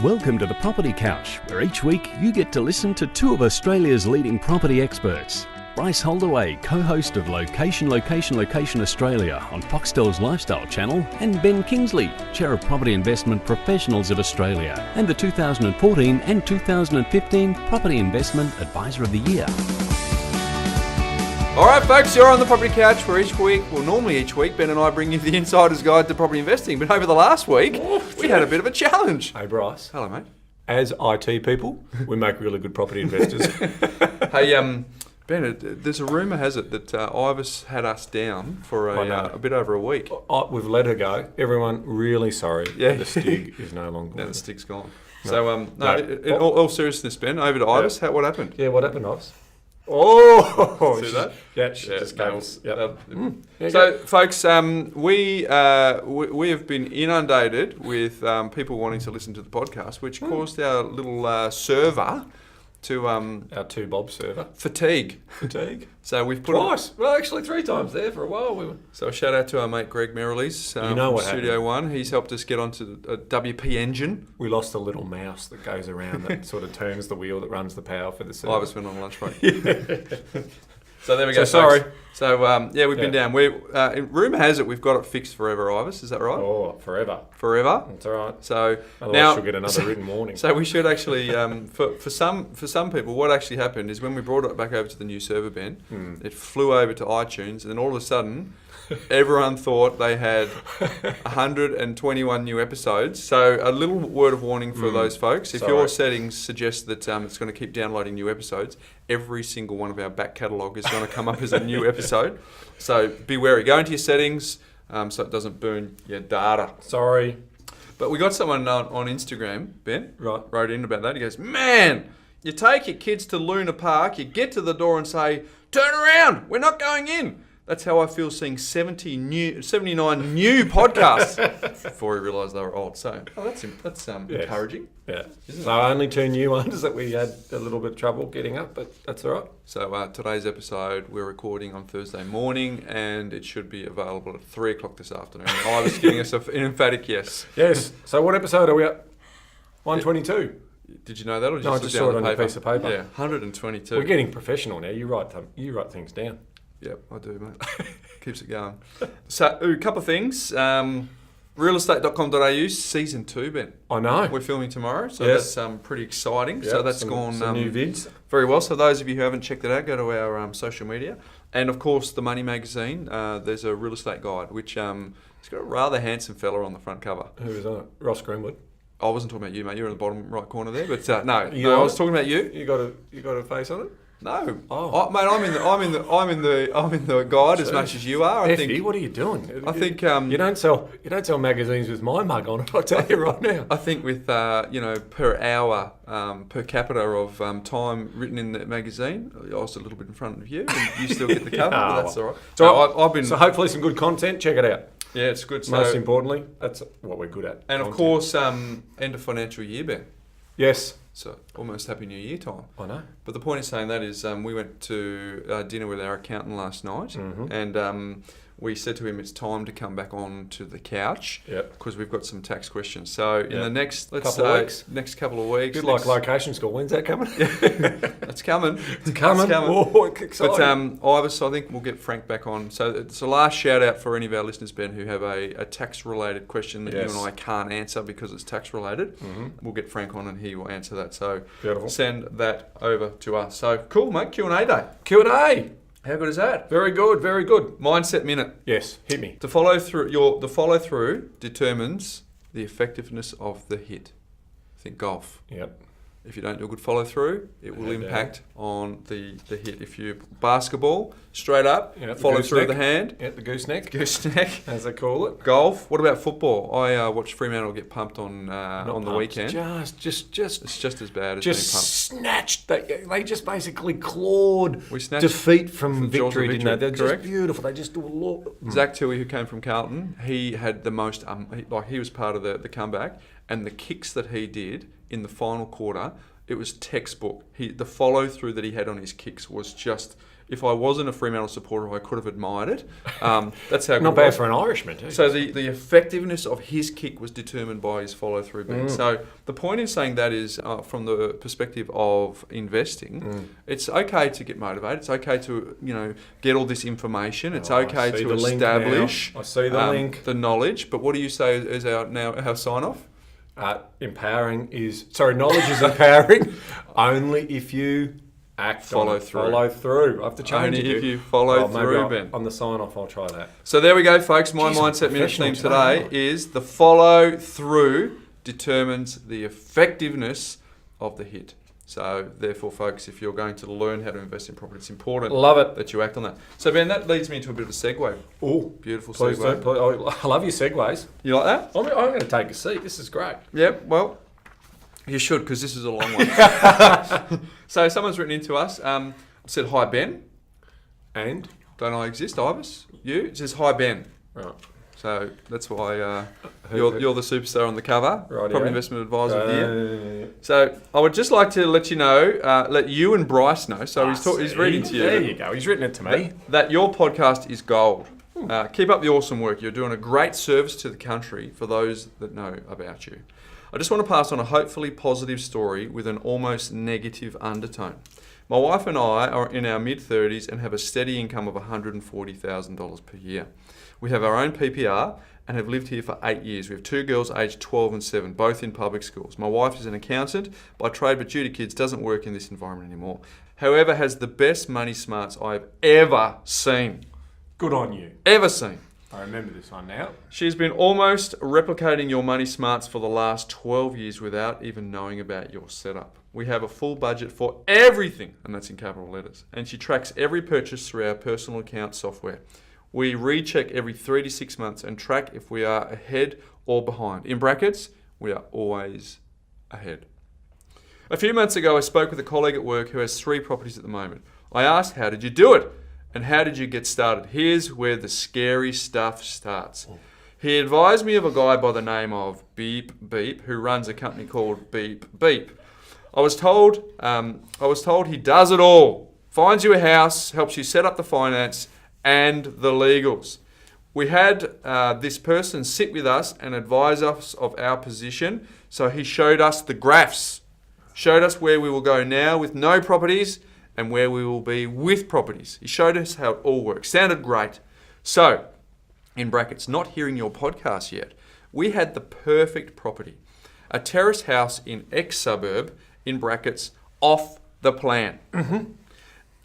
Welcome to the Property Couch, where each week you get to listen to two of Australia's leading property experts. Bryce Holdaway, co-host of Location Australia on Foxtel's Lifestyle Channel, and Ben Kingsley, Chair of Property Investment Professionals of Australia, and the 2014 and 2015 Property Investment Advisor of the Year. All right, folks, you're on the Property Couch, where normally each week, Ben and I bring you the insider's guide to property investing. But over the last week, we had a bit of a challenge. Hey, Bryce. Hello, mate. As IT people, we make really good property investors. Hey, Ben, there's a rumour has it that Ivis had us down for a bit over a week. We've let her go. Everyone, really sorry. Yeah. The Stig is no longer. Now the Stig's gone. So, in all seriousness, Ben, over to Ivis. What happened? Yeah, what happened, Ivis? Oh, see that? Yeah, she just gave us. So, folks, we have been inundated with people wanting to listen to the podcast, which caused our little server to our 2 bob server fatigue. So we've put twice. Well, actually 3 times there for a while. So a shout out to our mate Greg Merrilees, from Studio One. He's helped us get onto a WP engine. We lost a little mouse that goes around that sort of turns the wheel that runs the power for the server. I was went on lunch break. So there we go. So sorry. So we've been down. Rumour has it we've got it fixed forever, Ivis. Is that right? Oh, forever. Forever. That's all right. So otherwise now she'll get another written warning. So we should actually, for some people, what actually happened is when we brought it back over to the new server, Ben, it flew over to iTunes, and then all of a sudden, everyone thought they had 121 new episodes. So a little word of warning for those folks. If your settings suggest that it's going to keep downloading new episodes, every single one of our back catalogue is going to come up as a new episode. So be wary. Go into your settings so it doesn't burn your data. Sorry. But we got someone on Instagram, Ben, right, wrote in about that. He goes, man, you take your kids to Luna Park, you get to the door and say, turn around, we're not going in. That's how I feel seeing 79 new podcasts before he realised they were old. So that's encouraging. Yeah. So only 2 new ones that we had a little bit of trouble getting up, but that's all right. So today's episode we're recording on Thursday morning, and it should be available at 3 o'clock this afternoon. I was giving us an emphatic yes. Yes. So what episode are we at? 122. Did you know that, or did no, you I just saw it on a piece of paper. Yeah, 122. We're getting professional now. You write things down. Yep, I do, mate. Keeps it going. So, a couple of things. Realestate.com.au, season 2, Ben. I know. We're filming tomorrow, so that's pretty exciting. Yep, so that's gone some new vids. Very well. So those of you who haven't checked it out, go to our social media. And of course, the Money magazine, there's a real estate guide, which it's got a rather handsome fella on the front cover. Who is on it? Ross Greenwood. I wasn't talking about you, mate. You're in the bottom right corner there. But no, I was talking about you. You got a face on it? No, mate. I'm in the guide as much as you are. I think. What are you doing? I think you don't sell magazines with my mug on it. I'll tell you right now. I think with per hour per capita of time written in the magazine, I was a little bit in front of you, and you still get the cover. But that's all right. So hopefully some good content. Check it out. Yeah, it's good. Most importantly, that's what we're good at. And content. Of course, end of financial year, Ben. Yes. So almost Happy New Year time. I know. But the point in saying that is we went to dinner with our accountant last night, and we said to him it's time to come back on to the couch because we've got some tax questions. So in the next couple of weeks. Bit like location school. When's that coming? It's coming. It's coming. Oh, exciting. But Ivis, I think we'll get Frank back on. So it's a last shout out for any of our listeners, Ben, who have a tax related question that you and I can't answer because it's tax related. We'll get Frank on and he will answer that. So beautiful. Send that over to us. So cool, mate. Q&A day. Q&A. How good is that? Very good, very good. Mindset minute. Yes, hit me. The follow through determines the effectiveness of the hit. Think golf. Yep. If you don't do a good follow through, it will impact on the hit. If you basketball, straight up, follow through the hand. The gooseneck. Gooseneck. As they call it. Golf. What about football? I watched Fremantle get pumped on the weekend. Just it's just as bad as just being pumped. Snatched. They just basically clawed defeat from victory, didn't they? They're just beautiful. They just do a lot. Zach Tui, who came from Carlton, he had the most, he was part of the comeback, and the kicks that he did in the final quarter, it was textbook. The follow through that he had on his kicks was just, if I wasn't a Fremantle supporter, I could have admired it. That's how good Not bad for an Irishman, too. So the effectiveness of his kick was determined by his follow-through bet. So the point in saying that is, from the perspective of investing, it's okay to get motivated. It's okay to get all this information. It's okay to establish the knowledge. But what do you say is our sign-off? Knowledge is empowering only if you follow through. I have to change only it. If you follow through, Ben. On the sign-off, I'll try that. So there we go, folks. My Mindset Minute theme today is the follow through determines the effectiveness of the hit. So therefore, folks, if you're going to learn how to invest in property, it's important that you act on that. So Ben, that leads me into a bit of a segue. Oh, beautiful please segue. I love your segues. You like that? I'm going to take a seat. This is great. Yeah, well, you should, because this is a long one. So someone's written into us, said, "Hi, Ben." And? Don't I exist, Ibis? You? It says, "Hi, Ben." Right. So that's why you're the superstar on the cover, Property Investment Advisor of the Year. So I would just like to let you know, let you and Bryce know. So he's reading to you. There you go. He's written it to me. That your podcast is gold. Keep up the awesome work. You're doing a great service to the country for those that know about you. I just want to pass on a hopefully positive story with an almost negative undertone. My wife and I are in our mid-30s and have a steady income of $140,000 per year. We have our own PPR and have lived here for 8 years. We have 2 girls aged 12 and 7, both in public schools. My wife is an accountant by trade, but due to kids doesn't work in this environment anymore. However, has the best money smarts I've ever seen. Good on you. Ever seen. I remember this one now. She's been almost replicating your money smarts for the last 12 years without even knowing about your setup. We have a full budget for everything, and that's in capital letters. And she tracks every purchase through our personal account software. We recheck every 3 to 6 months and track if we are ahead or behind. In brackets, we are always ahead. A few months ago, I spoke with a colleague at work who has 3 properties at the moment. I asked, "How did you do it? And how did you get started?" Here's where the scary stuff starts. He advised me of a guy by the name of Beep Beep who runs a company called Beep Beep. I was told he does it all. Finds you a house, helps you set up the finance and the legals. We had this person sit with us and advise us of our position. So he showed us the graphs, showed us where we will go now with no properties and where we will be with properties. He showed us how it all works. Sounded great. So, in brackets, not hearing your podcast yet, we had the perfect property. A terrace house in X suburb, in brackets, off the plan.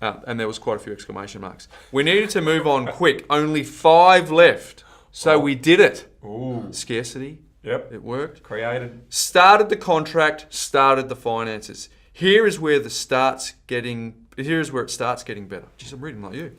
And there was quite a few exclamation marks. We needed to move on quick. Only 5 left. So we did it. Ooh. Scarcity. Yep. It worked. Created. Started the contract, started the finances. Here is where it starts getting better. Jeez, I'm reading like you.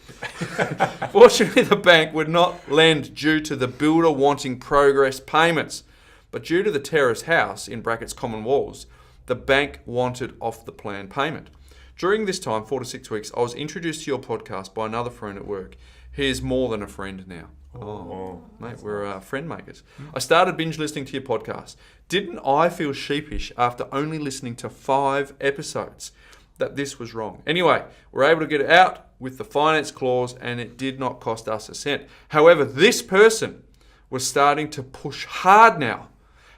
Fortunately, the bank would not lend due to the builder wanting progress payments. But due to the terrace house, in brackets common walls, the bank wanted off the plan payment. During this time, 4 to 6 weeks, I was introduced to your podcast by another friend at work. He is more than a friend now. Oh, mate, we're friend makers. I started binge listening to your podcast. Didn't I feel sheepish after only listening to 5 episodes that this was wrong? Anyway, we're able to get it out with the finance clause and it did not cost us a cent. However, this person was starting to push hard now.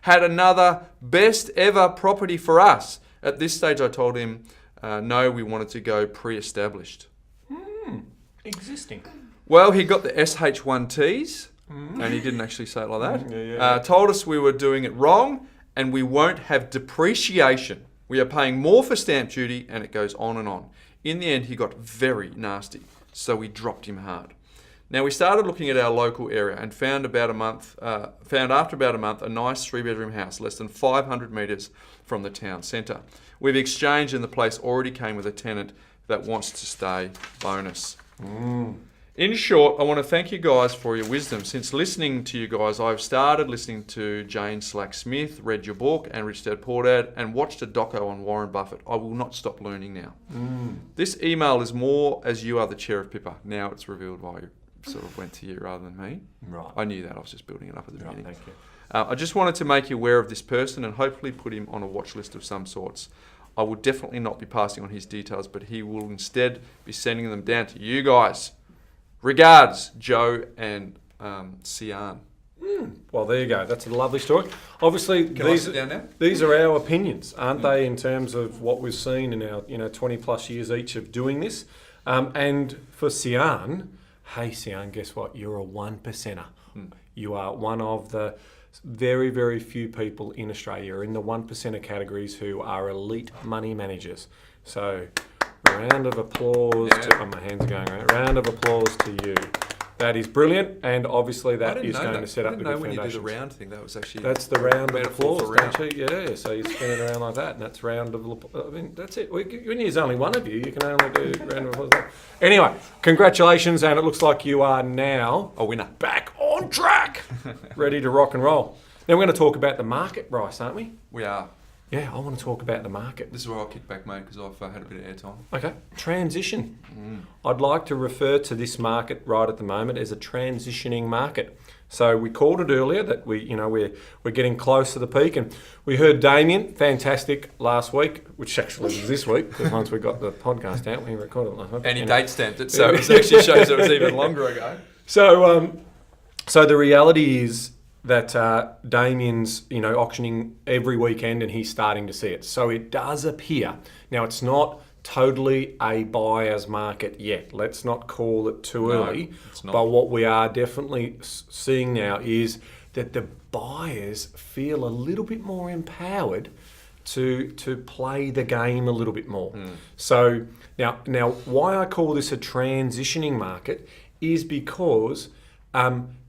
Had another best ever property for us. At this stage, I told him, no, we wanted to go pre-established. Existing. Well, he got the SH1Ts, and he didn't actually say it like that. Told us we were doing it wrong, and we won't have depreciation. We are paying more for stamp duty, and it goes on and on. In the end, he got very nasty, so we dropped him hard. Now, we started looking at our local area and found after about a month a nice 3-bedroom house less than 500 metres from the town centre. We've exchanged and the place already came with a tenant that wants to stay. Bonus. In short, I want to thank you guys for your wisdom. Since listening to you guys, I've started listening to Jane Slack-Smith, read your book and Rich Dad Poor Dad, and watched a doco on Warren Buffett. I will not stop learning now. This email is more as you are the chair of Pippa. Now it's revealed why you sort of went to you rather than me. Right. I knew that. I was just building it up at the beginning. Thank you. I just wanted to make you aware of this person and hopefully put him on a watch list of some sorts. I will definitely not be passing on his details, but he will instead be sending them down to you guys. Regards, Joe and Sian. Well, there you go. That's a lovely story. Obviously, these are our opinions, aren't they, in terms of what we've seen in our 20 plus years each of doing this. And for Sian, hey Sian, guess what? You're a 1%er. You are one of the very, very few people in Australia in the 1%er categories who are elite money managers. So, round of applause my hands are going around. Round of applause to you. That is brilliant, and obviously that is going to set up the good foundations. I didn't know when you do the round thing, that was actually... That's the round of applause, don't you? Yeah, so you spin it around like that, and that's round of applause. I mean, that's it. When there's only one of you, you can only do round of applause. Anyway, congratulations, and it looks like you are now... a winner. Back on track! Ready to rock and roll. Now we're going to talk about the market, Bryce, aren't we? We are. Yeah, I want to talk about the market. This is where I'll kick back, mate, because I've had a bit of airtime. Okay, transition. I'd like to refer to this market right at the moment as a transitioning market. So we called it earlier that we're getting close to the peak, and we heard Damien, fantastic, last week, which actually was this week, because once we got the podcast out, we recorded it last week. And he date stamped it, so it actually shows it was even longer ago. So the reality is that Damien's auctioning every weekend, and he's starting to see it. So it does appear, now it's not totally a buyer's market yet. Let's not call it too early. It's not. But what we are definitely seeing now is that the buyers feel a little bit more empowered to play the game a little bit more. So now why I call this a transitioning market is because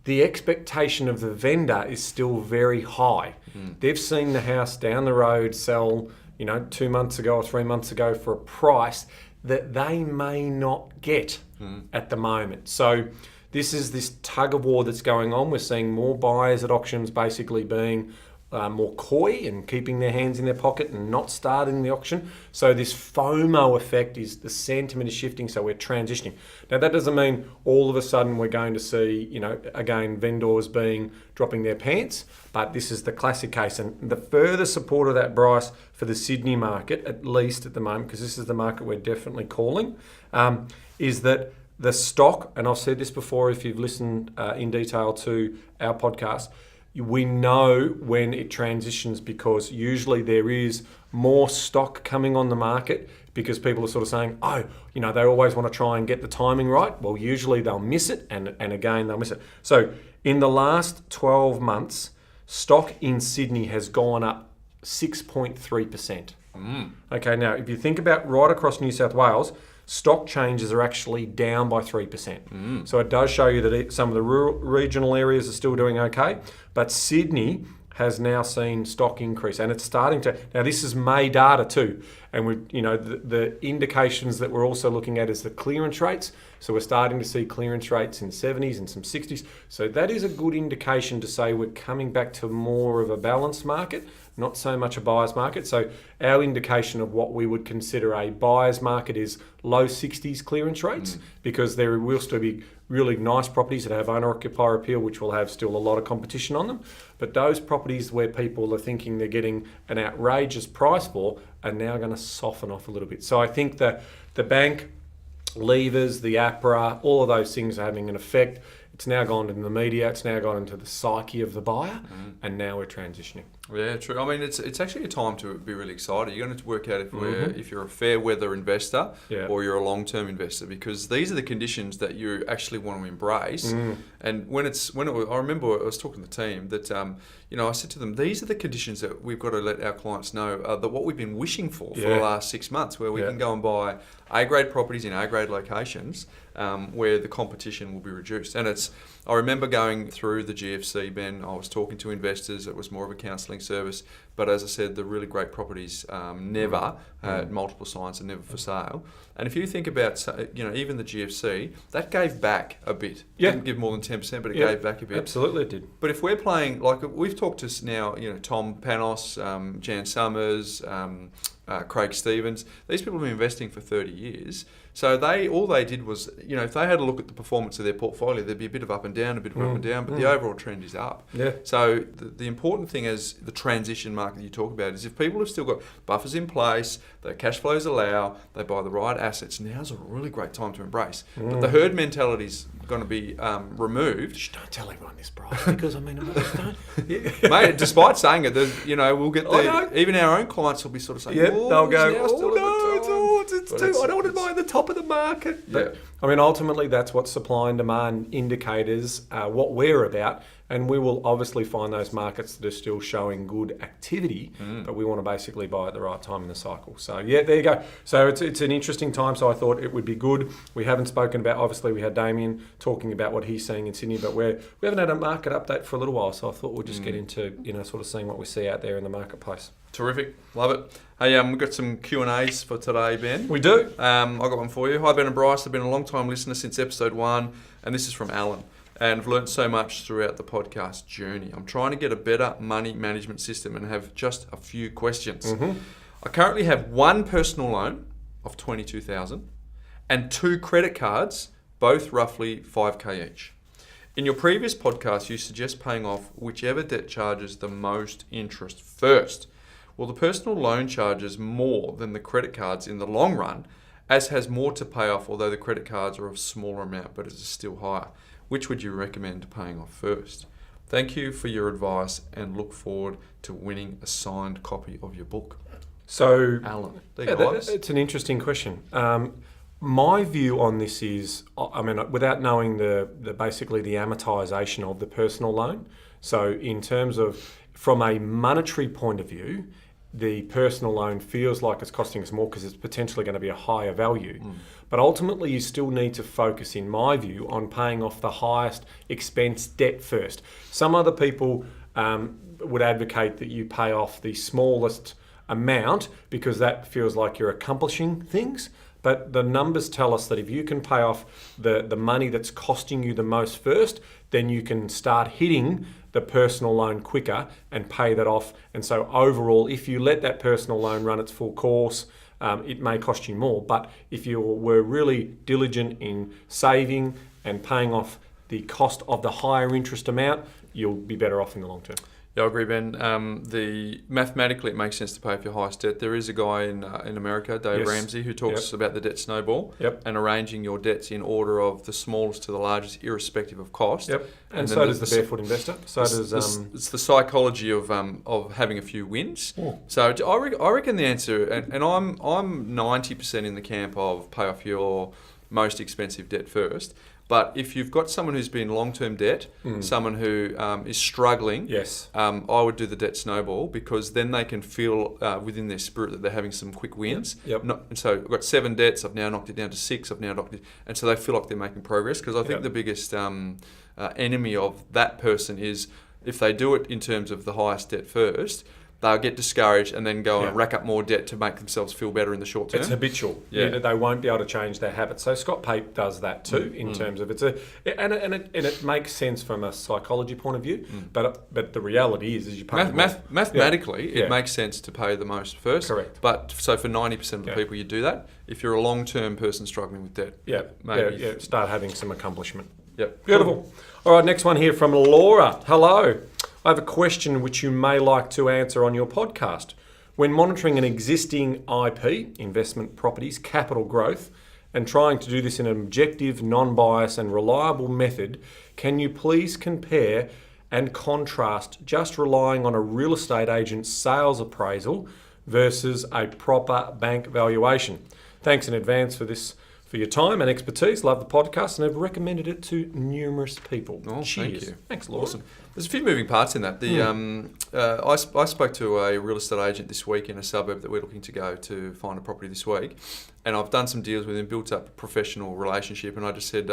the expectation of the vendor is still very high. They've seen the house down the road sell, 2 months ago or 3 months ago for a price that they may not get at the moment. So this is this tug of war that's going on. We're seeing more buyers at auctions basically being more coy and keeping their hands in their pocket and not starting the auction. So this FOMO effect is the sentiment is shifting, so we're transitioning. Now that doesn't mean all of a sudden we're going to see, again, vendors dropping their pants, but this is the classic case. And the further support of that, Bryce, for the Sydney market, at least at the moment, because this is the market we're definitely calling, is that the stock, and I've said this before if you've listened in detail to our podcast, we know when it transitions because usually there is more stock coming on the market because people are sort of saying, they always want to try and get the timing right. Well, usually they'll miss it, and again, they'll miss it. So in the last 12 months, stock in Sydney has gone up 6.3%. Okay, now if you think about right across New South Wales, stock changes are actually down by 3%. So it does show you that some of the rural regional areas are still doing okay, but Sydney has now seen stock increase, and it's starting to. Now this is May data too, and the indications that we're also looking at is the clearance rates. So we're starting to see clearance rates in 70s and some 60s. So that is a good indication to say we're coming back to more of a balanced market, not so much a buyer's market. So our indication of what we would consider a buyer's market is low 60s clearance rates, because there will still be really nice properties that have owner-occupier appeal, which will have still a lot of competition on them. But those properties where people are thinking they're getting an outrageous price for are now going to soften off a little bit. So I think that the bank levers, the APRA, all of those things are having an effect. It's now gone into the media, it's now gone into the psyche of the buyer, and now we're transitioning. Yeah, true. I mean, it's actually a time to be really excited. You're going to work out if you're a fair weather investor or you're a long-term investor, because these are the conditions that you actually want to embrace. And I remember I was talking to the team that I said to them, these are the conditions that we've got to let our clients know that what we've been wishing for the last 6 months, where we can go and buy A-grade properties in A-grade locations where the competition will be reduced. And I remember going through the GFC, Ben, I was talking to investors. It was more of a counselling service. But as I said, the really great properties never had multiple signs and never for sale. And if you think about, even the GFC, that gave back a bit. Didn't give more than 10%, but it gave back a bit. Absolutely it did. But if we're playing, like we've talked to now, Tom Panos, Jan Summers, Craig Stevens, these people have been investing for 30 years. So all they did was, if they had a look at the performance of their portfolio, there'd be a bit of up and down, but the overall trend is up. Yeah. So the important thing is the transition market that you talk about is if people have still got buffers in place, their cash flows allow, they buy the right assets, now's a really great time to embrace. But the herd mentality's going to be removed. Just don't tell everyone this, Bryce, because I mean, don't. Mate, despite saying it, we'll get even our own clients will be sort of saying, they'll go, it's too, I don't want to buy at the top of the market. Yeah. But, I mean, ultimately, that's what supply and demand indicators, what we're about. And we will obviously find those markets that are still showing good activity, but we want to basically buy at the right time in the cycle. So, yeah, there you go. So it's an interesting time, so I thought it would be good. We haven't spoken about, obviously, we had Damien talking about what he's seeing in Sydney, but we haven't had a market update for a little while, so I thought we'll just get into, sort of seeing what we see out there in the marketplace. Terrific. Love it. Hey, we've got some Q&As for today, Ben. We do. I've got one for you. Hi, Ben and Bryce. I've been a long-time listener since episode 1, and this is from Alan. And I've learned so much throughout the podcast journey. I'm trying to get a better money management system and have just a few questions. I currently have one personal loan of $22,000 and 2 credit cards, both roughly $5,000 each. In your previous podcast, you suggest paying off whichever debt charges the most interest first. Well, the personal loan charges more than the credit cards in the long run, as has more to pay off, although the credit cards are of smaller amount, but it is still higher. Which would you recommend paying off first? Thank you for your advice and look forward to winning a signed copy of your book. So, Alan, it's an interesting question. My view on this is, I mean, without knowing the basically the amortization of the personal loan. So, in terms of from a monetary point of view, the personal loan feels like it's costing us more because it's potentially going to be a higher value. But ultimately, you still need to focus, in my view, on paying off the highest expense debt first. Some other people would advocate that you pay off the smallest amount because that feels like you're accomplishing things. But the numbers tell us that if you can pay off the money that's costing you the most first, then you can start hitting the personal loan quicker and pay that off. And so overall, if you let that personal loan run its full course, it may cost you more. But if you were really diligent in saving and paying off the cost of the higher interest amount, you'll be better off in the long term. Yeah, I agree, Ben. Mathematically, it makes sense to pay off your highest debt. There is a guy in America, Dave Ramsey, who talks about the debt snowball and arranging your debts in order of the smallest to the largest, irrespective of cost. And so does the barefoot investor. It's the psychology of having a few wins. So I reckon the answer, and I'm 90% in the camp of pay off your most expensive debt first. But if you've got someone who's been long-term debt, someone who is struggling, I would do the debt snowball because then they can feel within their spirit that they're having some quick wins. And so I've got 7 debts, I've now knocked it down to 6, I've now knocked it, and so they feel like they're making progress because I think the biggest enemy of that person is if they do it in terms of the highest debt first, they'll get discouraged and then go and rack up more debt to make themselves feel better in the short term. It's habitual. They won't be able to change their habits. So Scott Pape does that too in terms of it makes sense from a psychology point of view. But the reality is you pay mathematically it makes sense to pay the most first. Correct. But so for 90% of the people you do that. If you're a long-term person struggling with debt, maybe start having some accomplishment. Beautiful. All right, next one here from Laura. Hello. I have a question which you may like to answer on your podcast. When monitoring an existing IP, investment properties, capital growth, and trying to do this in an objective, non-biased and reliable method, can you please compare and contrast just relying on a real estate agent's sales appraisal versus a proper bank valuation? Thanks in advance for your time and expertise. Love the podcast and have recommended it to numerous people. Cheers. Thank you. Thanks, Laura. Awesome. There's a few moving parts in that. I spoke to a real estate agent this week in a suburb that we're looking to go to find a property this week, and I've done some deals with him, built up a professional relationship, and I just said,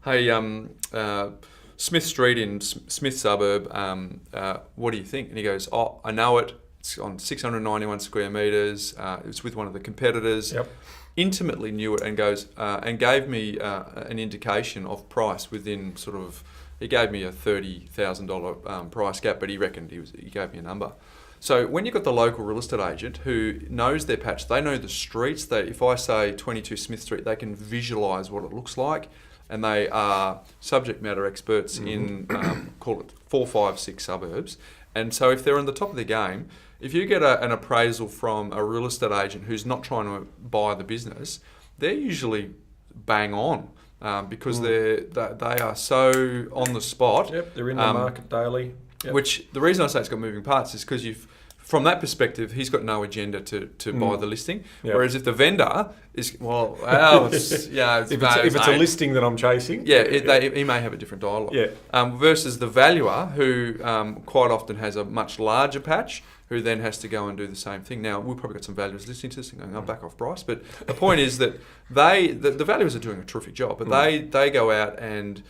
hey, Smith Street in Smith suburb, what do you think? And he goes, I know it. It's on 691 square metres. It's with one of the competitors. Intimately knew it and goes and gave me an indication of price within sort of. He gave me a $30,000 price gap, but he reckoned he gave me a number. So when you've got the local real estate agent who knows their patch, they know the streets. If I say 22 Smith Street, they can visualise what it looks like, and they are subject matter experts in call it 4, 5, 6 suburbs, And so if they're on the top of the game, if you get an appraisal from a real estate agent who's not trying to buy the business, they're usually bang on. Because they are so on the spot. Yep, they're in the market daily. Yep. Which the reason I say it's got moving parts is because from that perspective, he's got no agenda to buy the listing. Yep. Whereas if the vendor is, if it's a listing that I'm chasing, he may have a different dialogue. Yeah. Versus the valuer, who quite often has a much larger patch, who then has to go and do the same thing. Now, we've probably got some valuers listening to this and going, I'll back off Bryce. But the point is that the valuers are doing a terrific job, but they go out and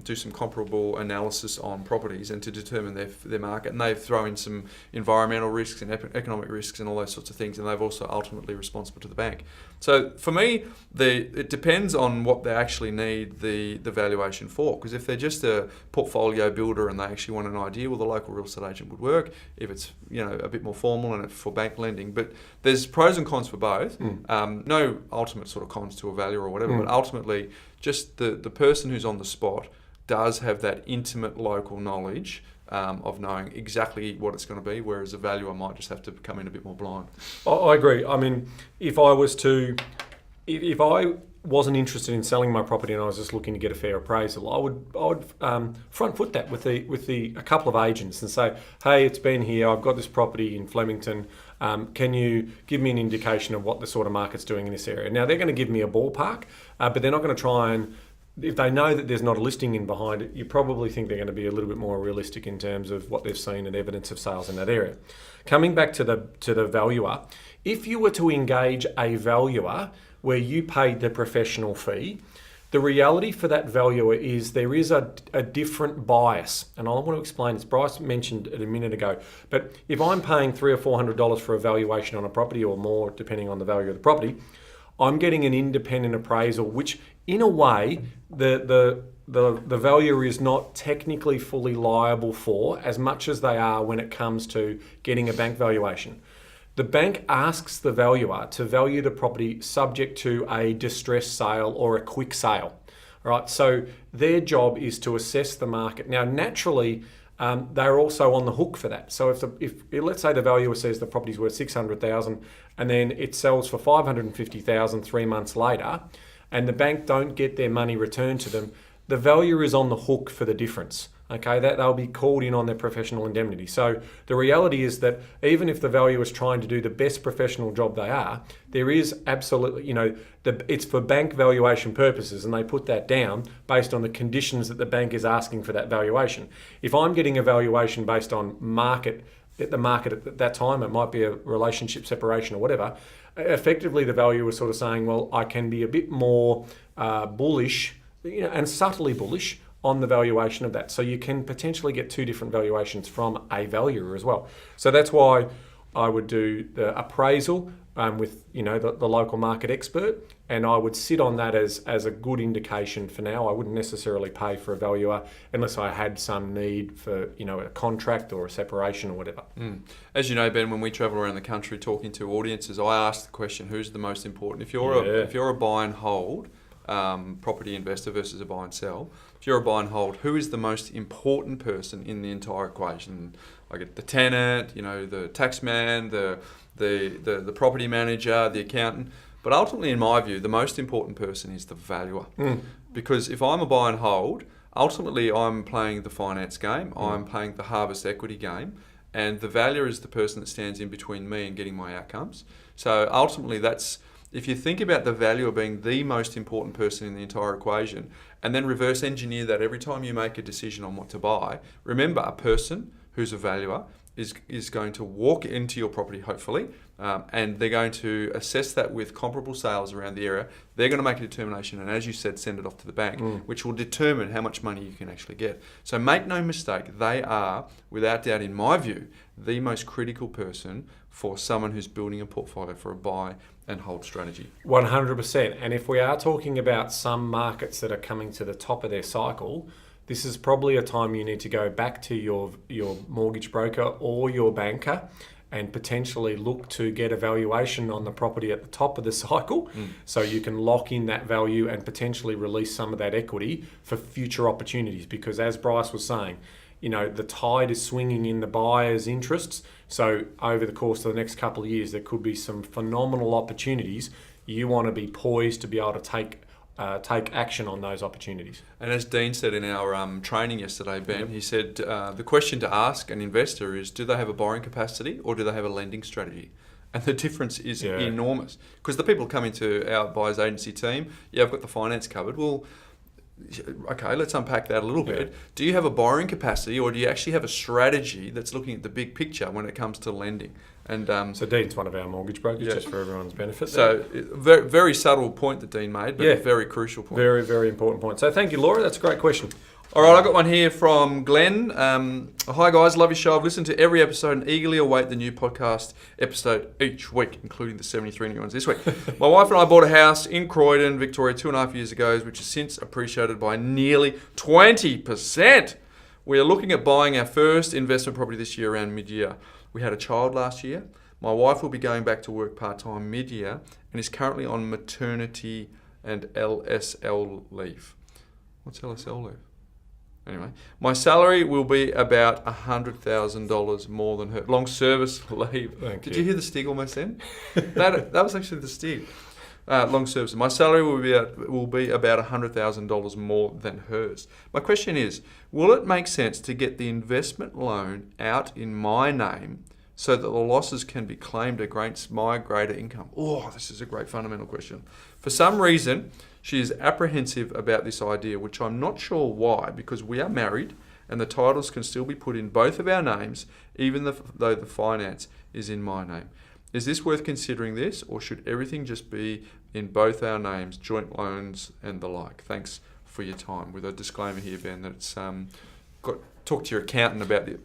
do some comparable analysis on properties and to determine their market, and they throw in some environmental risks and economic risks and all those sorts of things, and they've also ultimately responsible to the bank. So for me, it depends on what they actually need the valuation for, because if they're just a portfolio builder and they actually want an idea, well, the local real estate agent would work. If it's a bit more formal and for bank lending, but there's pros and cons for both. No ultimate sort of cons to a valuer or whatever, but ultimately just the person who's on the spot does have that intimate local knowledge of knowing exactly what it's going to be, whereas a valuer might just have to come in a bit more blind. I agree. I mean, if I wasn't interested in selling my property and I was just looking to get a fair appraisal, I would front foot that with a couple of agents and say, hey, it's been here. I've got this property in Flemington. Can you give me an indication of what the sort of market's doing in this area? Now, they're going to give me a ballpark, but they're not going to try and, if they know that there's not a listing in behind it, you probably think they're going to be a little bit more realistic in terms of what they've seen and evidence of sales in that area. Coming back to the valuer, if you were to engage a valuer where you paid the professional fee, the reality for that valuer is there is a different bias. And I want to explain this. Bryce mentioned it a minute ago. But if I'm paying $300 or $400 for a valuation on a property, or more depending on the value of the property, I'm getting an independent appraisal, which in a way the valuer is not technically fully liable for, as much as they are when it comes to getting a bank valuation. The bank asks the valuer to value the property subject to a distressed sale or a quick sale. All right, so their job is to assess the market. Now, naturally, they're also on the hook for that. So if let's say the valuer says the property's worth $600,000 and then it sells for $550,000 3 months later, and the bank don't get their money returned to them, the valuer is on the hook for the difference. Okay, that they'll be called in on their professional indemnity. So the reality is that even if the valuer is trying to do the best professional job they are, there is absolutely, it's for bank valuation purposes, and they put that down based on the conditions that the bank is asking for that valuation. If I'm getting a valuation based on the market at that time, it might be a relationship separation or whatever, effectively the valuer is sort of saying, well, I can be a bit more bullish, and subtly bullish on the valuation of that. So you can potentially get two different valuations from a valuer as well. So that's why I would do the appraisal with the local market expert, and I would sit on that as a good indication for now. I wouldn't necessarily pay for a valuer unless I had some need for a contract or a separation or whatever. As you know, Ben, when we travel around the country talking to audiences, I ask the question, who's the most important? If you're a buy and hold property investor versus a buy and sell, if you're a buy and hold, who is the most important person in the entire equation? I get the tenant, the taxman, the property manager, the accountant. But ultimately, in my view, the most important person is the valuer. Because if I'm a buy and hold, ultimately I'm playing the finance game, I'm playing the harvest equity game, and the valuer is the person that stands in between me and getting my outcomes. So ultimately, if you think about the valuer being the most important person in the entire equation, and then reverse engineer that every time you make a decision on what to buy, remember, a person who's a valuer is going to walk into your property, hopefully, and they're going to assess that with comparable sales around the area. They're going to make a determination, and as you said, send it off to the bank, which will determine how much money you can actually get. So make no mistake, they are, without doubt, in my view, the most critical person for someone who's building a portfolio for a buy and hold strategy. 100%. And if we are talking about some markets that are coming to the top of their cycle, this is probably a time you need to go back to your mortgage broker or your banker and potentially look to get a valuation on the property at the top of the cycle, so you can lock in that value and potentially release some of that equity for future opportunities. Because as Bryce was saying, the tide is swinging in the buyer's interests. So over the course of the next couple of years, there could be some phenomenal opportunities. You want to be poised to be able to take action on those opportunities. And as Dean said in our training yesterday, Ben, he said the question to ask an investor is, do they have a borrowing capacity or do they have a lending strategy? And the difference is enormous. Because the people come into our buyer's agency team, I've got the finance covered. Well, okay, let's unpack that a little bit. Do you have a borrowing capacity or do you actually have a strategy that's looking at the big picture when it comes to lending? And so Dean's one of our mortgage brokers, just for everyone's benefit. So very, very subtle point that Dean made, but a very crucial point. Very, very important point. So thank you, Laura. That's a great question. All right, I've got one here from Glenn. Hi guys, love your show. I've listened to every episode and eagerly await the new podcast episode each week, including the 73 new ones this week. My wife and I bought a house in Croydon, Victoria, 2.5 years ago, which has since appreciated by nearly 20%. We are looking at buying our first investment property this year around mid-year. We had a child last year. My wife will be going back to work part-time mid-year and is currently on maternity and LSL leave. What's LSL leave? Anyway, my salary will be about $100,000 more than her. Long service leave. Did you hear the stig almost then? that was actually the stig. Long service. My salary will be about $100,000 more than hers. My question is, will it make sense to get the investment loan out in my name so that the losses can be claimed against my greater income? Oh, this is a great fundamental question. For some reason, she is apprehensive about this idea, which I'm not sure why, because we are married and the titles can still be put in both of our names, even though the finance is in my name. Is this worth considering this, or should everything just be in both our names, joint loans and the like? Thanks for your time. With a disclaimer here, Ben, that it's talk to your accountant about the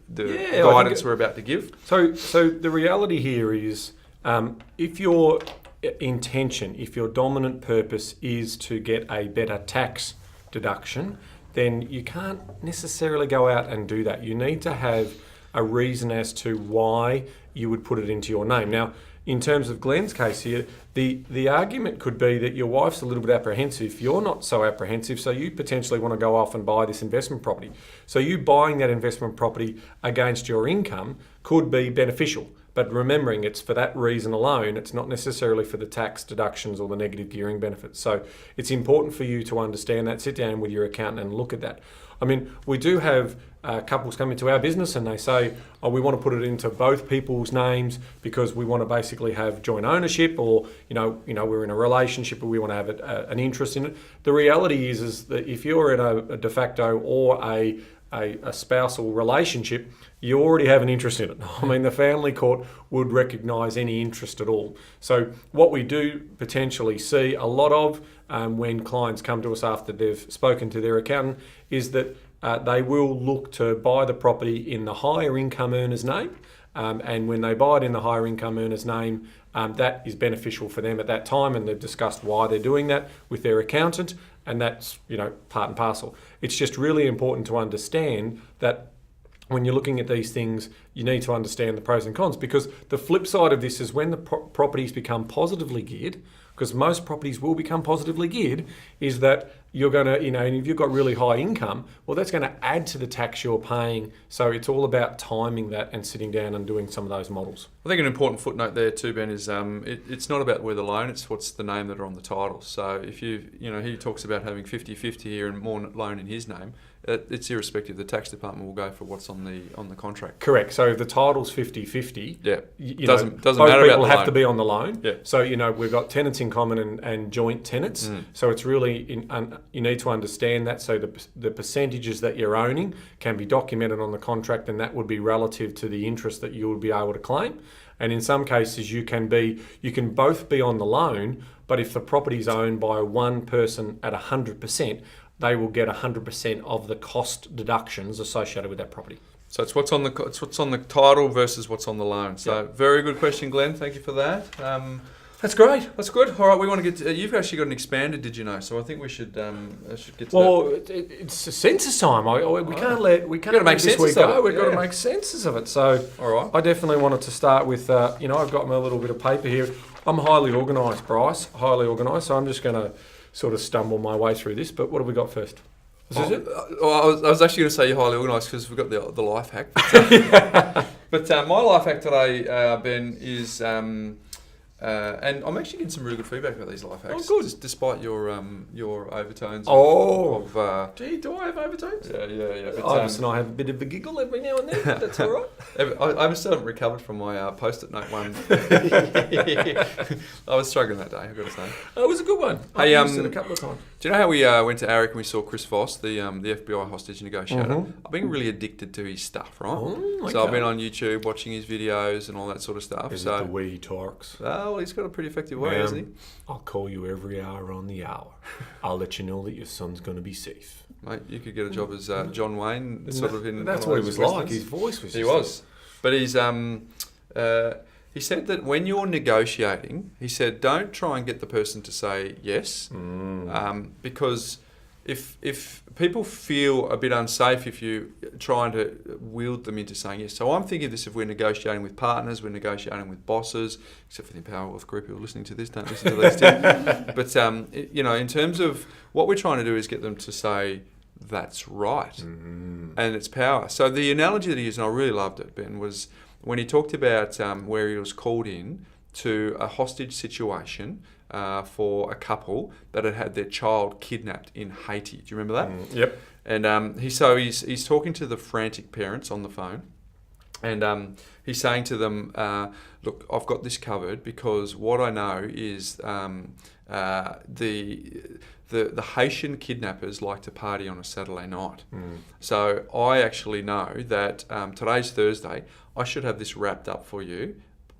guidance we're about to give. So the reality here is, if your intention, if your dominant purpose is to get a better tax deduction, then you can't necessarily go out and do that. You need to have a reason as to why you would put it into your name. Now, in terms of Glenn's case here, the argument could be that your wife's a little bit apprehensive. You're not so apprehensive, so you potentially want to go off and buy this investment property. So you buying that investment property against your income could be beneficial. But remembering it's for that reason alone, it's not necessarily for the tax deductions or the negative gearing benefits. So it's important for you to understand that. Sit down with your accountant and look at that. I mean, we do have couples come into our business and they say, oh, we want to put it into both people's names because we want to basically have joint ownership, or we're in a relationship and we want to have an interest in it. The reality is that if you're in a de facto or a spousal relationship, you already have an interest in it. I mean, the family court would recognise any interest at all. So what we do potentially see a lot of when clients come to us after they've spoken to their accountant is that they will look to buy the property in the higher income earner's name. And when they buy it in the higher income earner's name, that is beneficial for them at that time, and they've discussed why they're doing that with their accountant, and that's part and parcel. It's just really important to understand that when you're looking at these things, you need to understand the pros and cons, because the flip side of this is when the properties become positively geared, because most properties will become positively geared, is that you're going to, and if you've got really high income, well, that's going to add to the tax you're paying. So it's all about timing that and sitting down and doing some of those models. I think an important footnote there too, Ben, is it's not about where the loan, it's what's the name that are on the title. So if he talks about having 50-50 here and more loan in his name, it's irrespective. The tax department will go for what's on the contract. Correct. So if the title's 50-50, doesn't both matter people about the have loan. to be on the loan. Yeah. So we've got tenants in common and joint tenants. So it's really you need to understand that. So the percentages that you're owning can be documented on the contract, and that would be relative to the interest that you would be able to claim. And in some cases, you can both be on the loan, but if the property is owned by one person at 100%, they will get 100% of the cost deductions associated with that property. So it's what's on the title versus what's on the loan. So Very good question, Glenn. Thank you for that. That's great. That's good. All right, we want to get to, you've actually got an expanded, did you know? So I think we should get to well, that. It's a census time. We can't let this week go. We've got to make senses of it. So all right. I definitely wanted to start with, I've got my little bit of paper here. I'm highly organised, Bryce. Highly organised. So I'm just going to sort of stumble my way through this. But what have we got first? I was actually going to say you're highly organised because we've got the life hack. But my life hack today, Ben, is... and I'm actually getting some really good feedback about these life hacks. Oh, good. Despite your overtones. Gee, do I have overtones? Yeah. But, Ives and I have a bit of a giggle every now and then, but that's all right. I still haven't recovered from my post-it note one. I was struggling that day, I've got to say. It was a good one. I've used it a couple of times. Do you know how we went to Aric and we saw Chris Voss, the FBI hostage negotiator? Mm-hmm. I've been really addicted to his stuff, right? Oh, okay. So I've been on YouTube watching his videos and all that sort of stuff. Is it the wee talks? Well, he's got a pretty effective way, hasn't he? I'll call you every hour on the hour. I'll let you know that your son's going to be safe. Mate, you could get a job as John Wayne, sort of in. That's what he was like. His voice was. He was, but he's he said that when you're negotiating, he said don't try and get the person to say yes, because if people feel a bit unsafe if you trying to wield them into saying yes. So I'm thinking this if we're negotiating with partners, we're negotiating with bosses, except for the Empower Wealth group who are listening to this, don't listen to these two. But, in terms of what we're trying to do is get them to say, that's right. And it's power. So the analogy that he used, and I really loved it, Ben, was when he talked about where he was called in to a hostage situation for a couple that had had their child kidnapped in Haiti. Do you remember that? Yep. And he's talking to the frantic parents on the phone, and he's saying to them, "Look, I've got this covered because what I know is the Haitian kidnappers like to party on a Saturday night. So I actually know that today's Thursday. I should have this wrapped up for you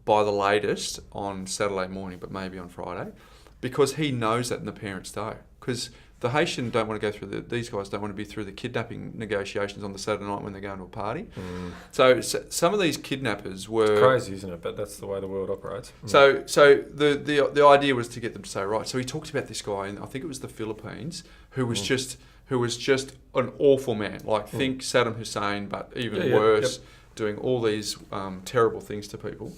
by the latest on Saturday morning, but maybe on Friday, because he knows that and the parents don't. Because the Haitian don't want to go through these guys don't want to be through the kidnapping negotiations on the Saturday night when they're going to a party. So some of these kidnappers were... It's crazy, isn't it? But that's the way the world operates. So the idea was to get them to say, right. So he talked about this guy, and I think it was the Philippines, who was just an awful man. Like, think Saddam Hussein, but even worse, doing all these terrible things to people.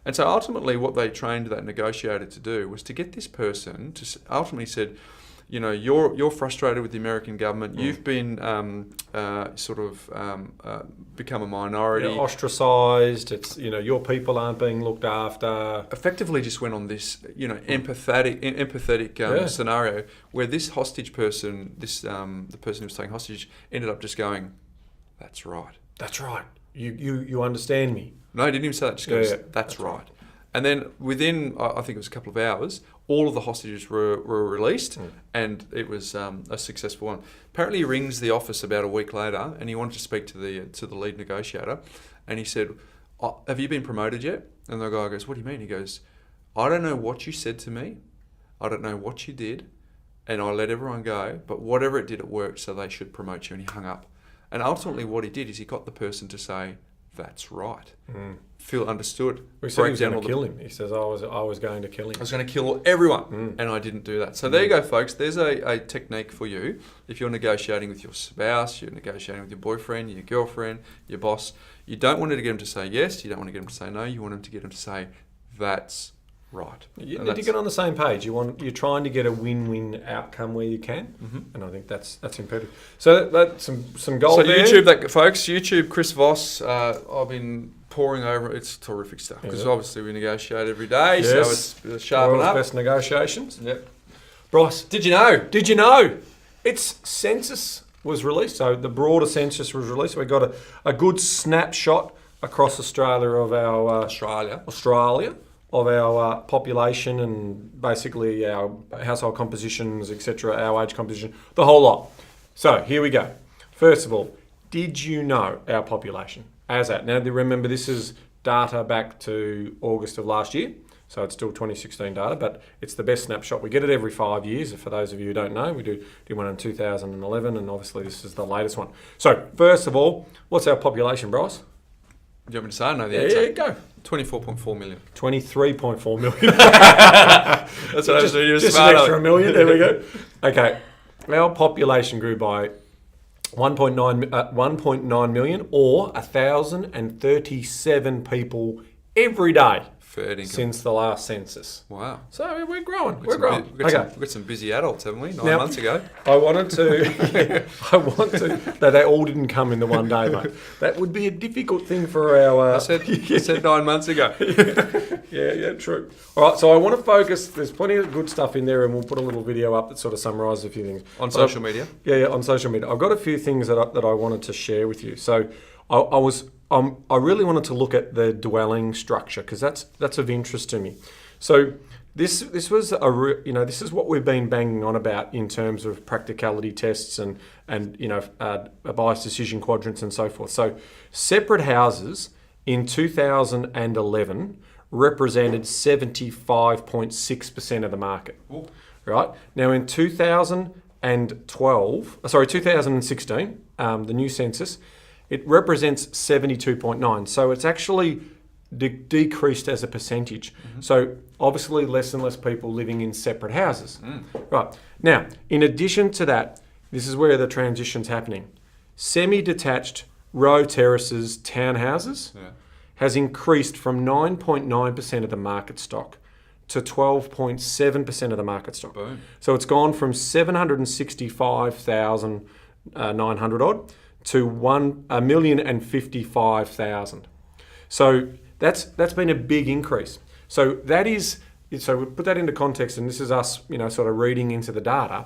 And so ultimately what they trained that negotiator to do was to get this person to ultimately said, you're frustrated with the American government. You've been become a minority. You're ostracised. It's, your people aren't being looked after. Effectively just went on this, empathetic scenario where this hostage person, the person who was taking hostage, ended up just going, that's right. That's right. You understand me. No, he didn't even say that. Just goes, that's right. And then within, I think it was a couple of hours, all of the hostages were released, and it was a successful one. Apparently, he rings the office about a week later, and he wanted to speak to the lead negotiator, and he said, "Have you been promoted yet?" And the guy goes, "What do you mean?" He goes, "I don't know what you said to me, I don't know what you did, and I let everyone go, but whatever it did, it worked, so they should promote you." And he hung up. And ultimately, what he did is he got the person to say, "That's right." Feel understood. He said he was going to kill him. He says, I was going to kill him. I was going to kill everyone, and I didn't do that. So there you go, folks. There's a technique for you. If you're negotiating with your spouse, you're negotiating with your boyfriend, your girlfriend, your boss, you don't want to get them to say yes. You don't want to get them to say no. You want them to get them to say, that's right. You need to get on the same page. You're trying to get a win-win outcome where you can, and I think that's imperative. So that's some gold. So there. YouTube that, folks. YouTube Chris Voss. I've been pouring over. It's terrific stuff because obviously we negotiate every day, so it's sharpen up. Best negotiations. Yep. Bryce, did you know? Its census was released. So the broader census was released. We got a good snapshot across Australia of our Australia of our population and basically our household compositions, etc., our age composition, the whole lot. So here we go. First of all, did you know our population? As at now, remember this is data back to August of last year, so it's still 2016 data, but it's the best snapshot. We get it every 5 years. For those of you who don't know, we do one in 2011, and obviously this is the latest one. So first of all, what's our population, Bryce? Do you want me to say? I know the answer. Yeah, go. 24.4 million. 23.4 million. That's what I was doing. Just an extra million. There we go. Okay, our population grew by 1.9 million, or 1,037 people every day. Fair income. since the last census. Wow. So we're growing. We've We're growing. We've got some busy adults, haven't we? 9 Now- months ago. I want to, that they all didn't come in the one day, mate. That would be a difficult thing for our... I said 9 months ago. Yeah, true. All right, so I want to focus. There's plenty of good stuff in there, and we'll put a little video up that sort of summarises a few things. On social media? Yeah, on social media. I've got a few things that I wanted to share with you. So I really wanted to look at the dwelling structure because that's of interest to me. So this was this is what we've been banging on about in terms of practicality tests and a bias decision quadrants and so forth. So separate houses in 2011 represented 75.6% of the market. Ooh. Right? Now in 2016, the new census, it represents 72.9. So it's actually decreased as a percentage. Mm-hmm. So obviously less and less people living in separate houses. Right. Now, in addition to that, this is where the transition's happening. Semi-detached row terraces, townhouses, has increased from 9.9% of the market stock to 12.7% of the market stock. Boom. So it's gone from 765,900 odd to 1,055,000. So that's been a big increase. So we put that into context, and this is us, sort of reading into the data.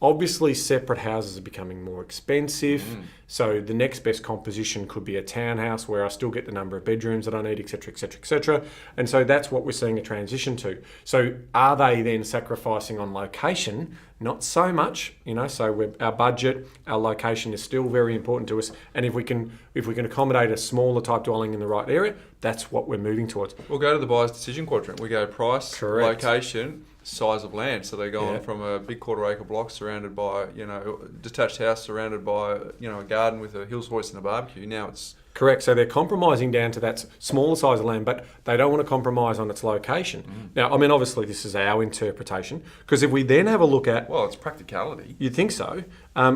Obviously, separate houses are becoming more expensive. So the next best composition could be a townhouse where I still get the number of bedrooms that I need, et cetera, et cetera, et cetera. And so that's what we're seeing a transition to. So are they then sacrificing on location? Not so much, so our budget, our location is still very important to us. And if we can accommodate a smaller type dwelling in the right area, that's what we're moving towards. We'll go to the buyer's decision quadrant. We go price, Correct. Location, size of land. So they're going from a big quarter-acre block surrounded by, detached house surrounded by, a garden with a hills hoist and a barbecue. Now it's... Correct. So they're compromising down to that smaller size of land, but they don't want to compromise on its location. Now, I mean, obviously this is our interpretation, because if we then have a look at... Well, it's practicality. You'd think so.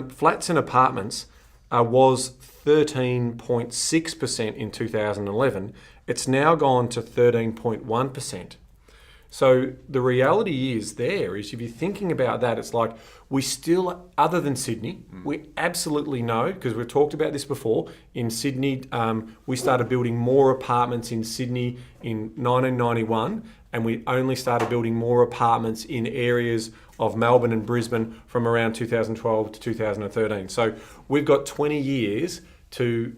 Flats and apartments was 13.6% in 2011. It's now gone to 13.1%. So the reality is if you're thinking about that, it's like we still, other than Sydney, we absolutely know, because we've talked about this before, in Sydney, we started building more apartments in Sydney in 1991, and we only started building more apartments in areas of Melbourne and Brisbane from around 2012 to 2013. So we've got 20 years to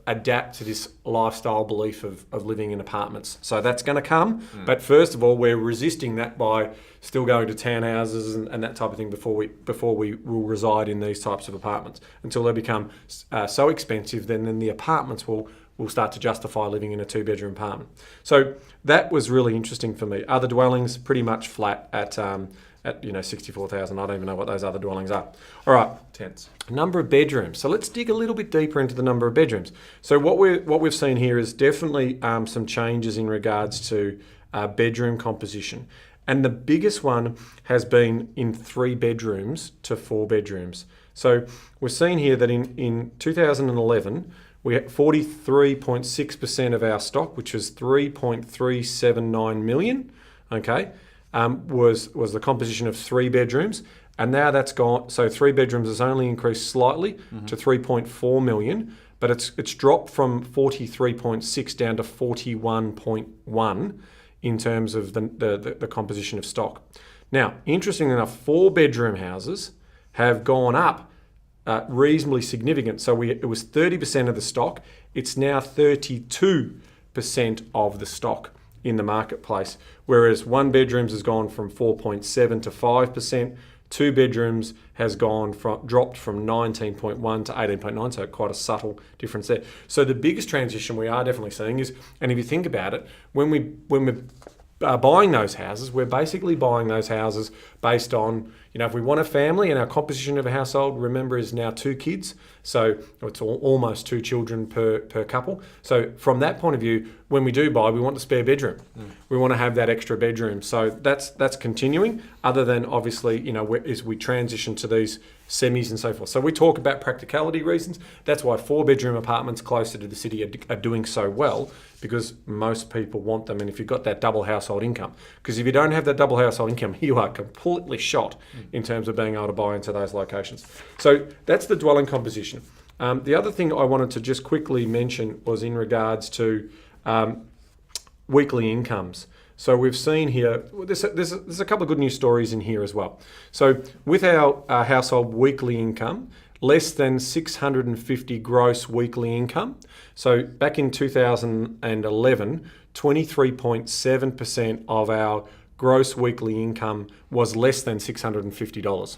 adapt to this lifestyle belief of living in apartments. So that's going to come. But first of all, we're resisting that by still going to townhouses and that type of thing before we will reside in these types of apartments until they become so expensive. Then the apartments will start to justify living in a 2-bedroom apartment. So that was really interesting for me. Other dwellings pretty much flat at 64,000. I don't even know what those other dwellings are. All right. Tense. Number of bedrooms. So let's dig a little bit deeper into the number of bedrooms. So what we've seen here is definitely some changes in regards to bedroom composition. And the biggest one has been in 3 bedrooms to 4 bedrooms. So we're seeing here that in 2011, we had 43.6% of our stock, which was 3.379 million, okay, was the composition of 3 bedrooms. And now that's gone, so 3 bedrooms has only increased slightly to 3.4 million, but it's dropped from 43.6 down to 41.1 in terms of the composition of stock. Now, interestingly enough, 4-bedroom houses have gone up reasonably significant. So it was 30% of the stock. It's now 32% of the stock in the marketplace, whereas 1 bedrooms has gone from 4.7 to 5%. 2 bedrooms has dropped from 19.1 to 18.9, so quite a subtle difference there. So the biggest transition we are definitely seeing is, and if you think about it, when we're buying those houses, we're basically buying those houses based on, if we want a family, and our composition of a household, remember, is now 2 kids, so it's almost 2 children per couple. So from that point of view, when we do buy, we want the spare bedroom. We want to have that extra bedroom. So that's continuing, other than obviously, as we transition to these semis and so forth. So we talk about practicality reasons. That's why 4-bedroom apartments closer to the city are doing so well, because most people want them. And if you've got that double household income, because if you don't have that double household income, you are completely shot in terms of being able to buy into those locations. So that's the dwelling composition. The other thing I wanted to just quickly mention was in regards to weekly incomes. So we've seen here, there's a couple of good news stories in here as well. So with our household weekly income, less than 650 gross weekly income. So back in 2011, 23.7% of our gross weekly income was less than $650.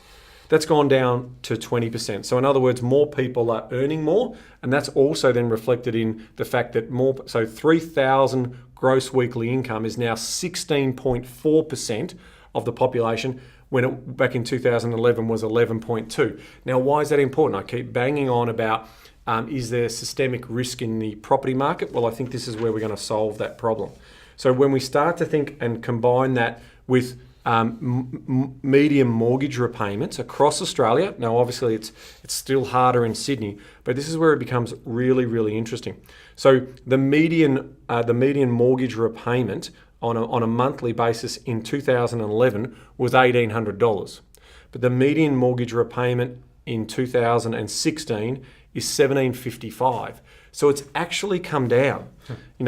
That's gone down to 20%. So in other words, more people are earning more, and that's also then reflected in the fact that so 3,000 gross weekly income is now 16.4% of the population, when it, back in 2011 was 11.2. Now, why is that important? I keep banging on about, is there systemic risk in the property market? Well, I think this is where we're going to solve that problem. So when we start to think and combine that with medium mortgage repayments across Australia. Now, obviously, it's still harder in Sydney, but this is where it becomes really, really interesting. So the median mortgage repayment on a monthly basis in 2011 was $1,800, but the median mortgage repayment in 2016 is $1,755. So it's actually come down.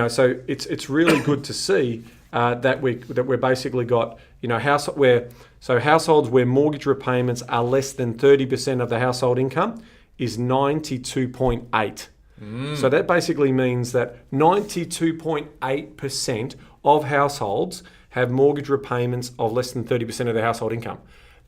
So it's really good to see that we're basically got households where mortgage repayments are less than 30% of the household income is 92.8. So that basically means that 92.8% of households have mortgage repayments of less than 30% of their household income.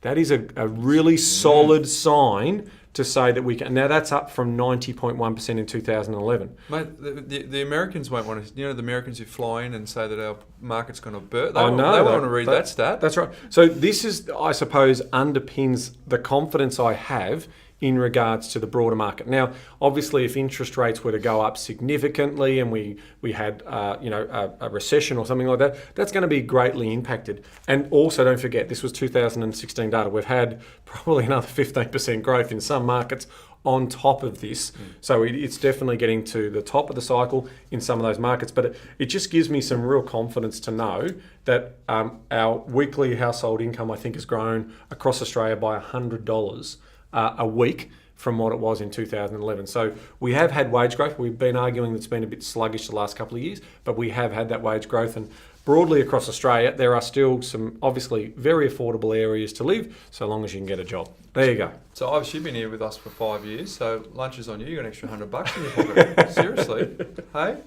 That is a really solid sign to say that we can. Now that's up from 90.1% in 2011. Mate, the Americans won't want to. The Americans who fly in and say that our market's going to burst. They won't want to read that stat. That's right. So this is, I suppose, underpins the confidence I have in regards to the broader market. Now, obviously, if interest rates were to go up significantly and we had a recession or something like that, that's going to be greatly impacted. And also, don't forget, this was 2016 data. We've had probably another 15% growth in some markets on top of this. So it's definitely getting to the top of the cycle in some of those markets. But it just gives me some real confidence to know that our weekly household income, I think, has grown across Australia by $100 a week from what it was in 2011. So we have had wage growth. We've been arguing that it's been a bit sluggish the last couple of years, but we have had that wage growth. And broadly across Australia, there are still some obviously very affordable areas to live, so long as you can get a job. There you go. So Ives, you've been here with us for 5 years, so lunch is on you. You got an extra $100 in your pocket. Seriously. Hey?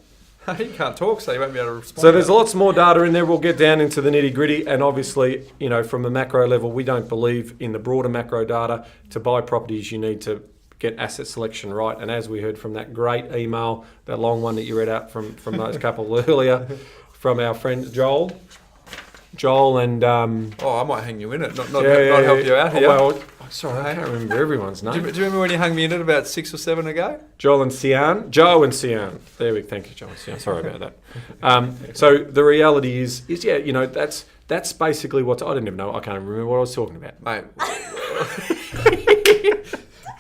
You can't talk, so you won't be able to respond. So there's lots more data in there. We'll get down into the nitty gritty. And obviously, from a macro level, we don't believe in the broader macro data. To buy properties, you need to get asset selection right. And as we heard from that great email, that long one that you read out from those couple earlier, from our friend Joel and... I might hang you in it, not help you out here. Well, sorry, I can't remember everyone's name. Do you remember when you hung me in it about 6 or 7 ago? Joe and Sian. There we go. Thank you, Joe and Sian. Sorry about that. So the reality is that's basically what... I didn't even know. I can't remember what I was talking about. Mate.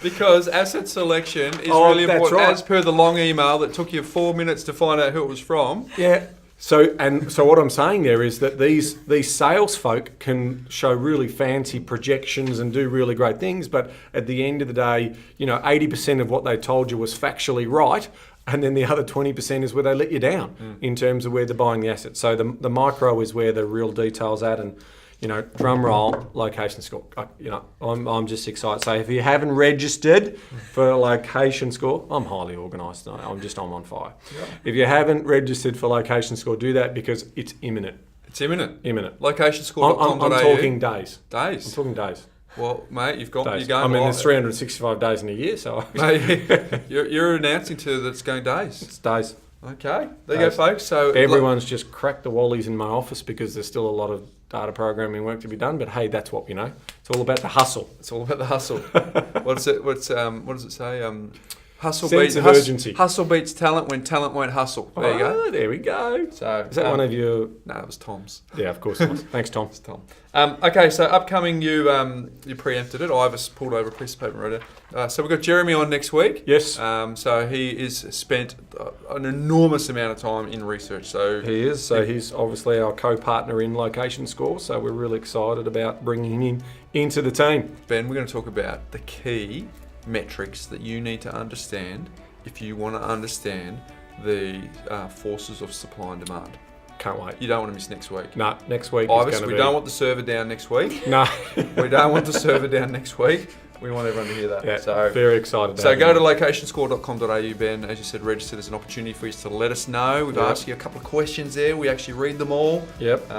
Because asset selection is really important. Right. As per the long email that took you 4 minutes to find out who it was from. Yeah. So what I'm saying there is that these sales folk can show really fancy projections and do really great things, but at the end of the day, 80% of what they told you was factually right, and then the other 20% is where they let you down in terms of where they're buying the assets. So the micro is where the real detail's at, and drum roll, location score. I'm just excited. So if you haven't registered for location score, I'm highly organised. I'm on fire. Yeah. If you haven't registered for location score, do that because it's imminent. It's imminent. Imminent. Locationscore.com.au. I'm talking days. Days. I'm talking days. Well, mate, you're going. There's 365 days in a year, so mate, you're announcing that it's going days. It's days. Okay, there you go, folks. So everyone's just cracked the wallies in my office because there's still a lot of data programming work to be done. But hey, that's what we know. It's all about the hustle. It's all about the hustle. What does it say? Sense of urgency. Hustle beats talent when talent won't hustle. There you go. There we go. So Is that one of your... No, it was Tom's. Yeah, of course it was. Thanks, Tom. It's Tom. Okay, so upcoming, you preempted it. I just pulled over a piece of paper and read it. So we've got Jeremy on next week. Yes. So he is spent an enormous amount of time in research. So He is. So he's obviously our co-partner in Location Score. So we're really excited about bringing him into the team. Ben, we're going to talk about the key metrics that you need to understand if you want to understand the forces of supply and demand. Can't wait. You don't want to miss next week. No, next week is Obviously, going to be... we don't want the server down next week. No. We don't want the server down next week. We want everyone to hear that. Yeah, So very excited. So go to locationscore.com.au, Ben. As you said, register. There's an opportunity for you to let us know. We've asked you a couple of questions there. We actually read them all. Yep.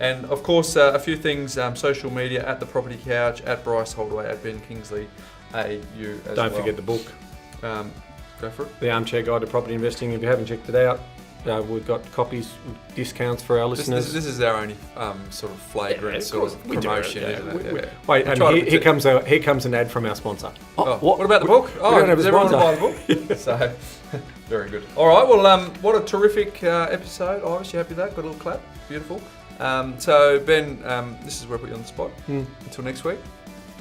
And of course, a few things, social media, at The Property Couch, at Bryce Holdaway, at Ben Kingsley, AU as well. Don't forget the book. Go for it. The Armchair Guide to Property Investing. If you haven't checked it out, we've got copies, discounts for our listeners. This is our only sort of flagrant sort of promotion, isn't it? Wait, and here comes an ad from our sponsor. What about the book? don't have a does everyone sponsor. buy the book? So, very good. All right, well, what a terrific episode. Iris, you happy with that? Got a little clap. Beautiful. So, Ben, this is where I put you on the spot. Until next week.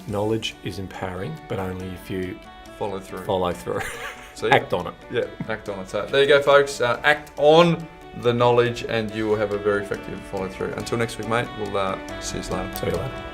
Knowledge is empowering, but only if you follow through. So, act on it. Yeah, act on it. So there you go, folks. Act on the knowledge and you will have a very effective follow through. Until next week, mate, we'll see you later. See you later.